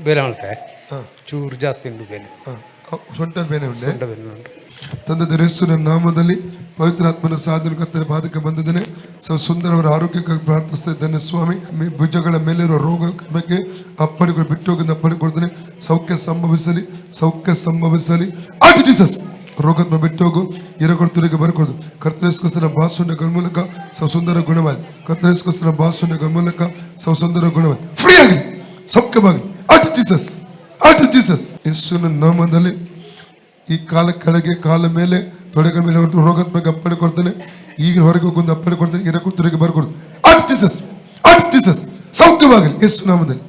ಬೇನೆ ಉಂಟೆ ಚೂರು ಜಾಸ್ತಿ ಉಂಟು ಬೇನೆ. ಸೊಂಟದ ಬೇನೆ ಉಂಟೆ. ಸೊಂಟ ಬೇನೆ ಉಂಟು. ತಂದೆ ಯೇಸುವಿನ ನಾಮದಲ್ಲಿ ಪವಿತ್ರಾತ್ಮನ ಸಾಧನ ಕತ್ತಲೆ ಬಾಧಕ ಬಂದಿದ್ದೇನೆ. ಸುಂದರವರ ಆರೋಗ್ಯಕ್ಕಾಗಿ ಪ್ರಾರ್ಥಿಸ್ತಾ ಇದ್ದೇನೆ ಸ್ವಾಮಿ. ಭುಜಗಳ ಮೇಲಿರುವ ರೋಗ ಬಗ್ಗೆ ಅಪ್ಪಳಿಗಳು ಬಿಟ್ಟು ಹೋಗಿದ್ದ ಅಪ್ಪಳಿಕೊಡ್ತೇನೆ. ಸೌಖ್ಯ ಸಂಭವಿಸಲಿ, ಸೌಖ್ಯ ಸಂಭವಿಸಲಿ. ಆಯ್ತು ಜೀಸಸ್. ರೋಗತ್ಮ ಬಿಟ್ಟು ಹೋಗು, ಇರಗೊಡ್ತರಿಗೆ ಬರ್ಕೊಡು. ಕರ್ತರಿಸ್ಕೋಸ್ಕರ ಬಾಸುಂಡಗಳ ಮೂಲಕ ಸುಂದರ ಗುಣವಾಗಿ, ಕರ್ತರಿಸ್ಕೋಸ್ಕರ ಬಾಸುಂಡಗಳ ಮೂಲಕ ಸುಂದರ ಗುಣವಾಗಿ ಫ್ರೀ ಆಗಿ ಸೌಖ್ಯವಾಗಿ. ಆಯ್ತು ಜೀಸಸ್, ಆಯ್ತು ಜೀಸಸ್. ಯೇಸುವಿನ ನಾಮದಲ್ಲಿ ಈ ಕಾಲ ಕೆಳಗೆ, ಕಾಲ ಮೇಲೆ, ತೊಡೆಗಳ ಮೇಲೆ ರೋಗದ ಬಗ್ಗೆ ಅಪ್ಪಣೆ ಕೊಡ್ತೇನೆ. ಈಗ ಹೊರಗೆ ಹೋಗೊಂದು ಅಪ್ಪಣೆ ಕೊಡ್ತೇನೆ. ಇರಗುತ್ತರಿಗೆ ಬರ್ಕೊಡು. ಆಯ್ತು ಜೀಸಸ್, ಆಯ್ತು ಜೀಸಸ್. ಸೌಖ್ಯವಾಗಲಿ ಯೇಸು ನಾಮದಲ್ಲಿ.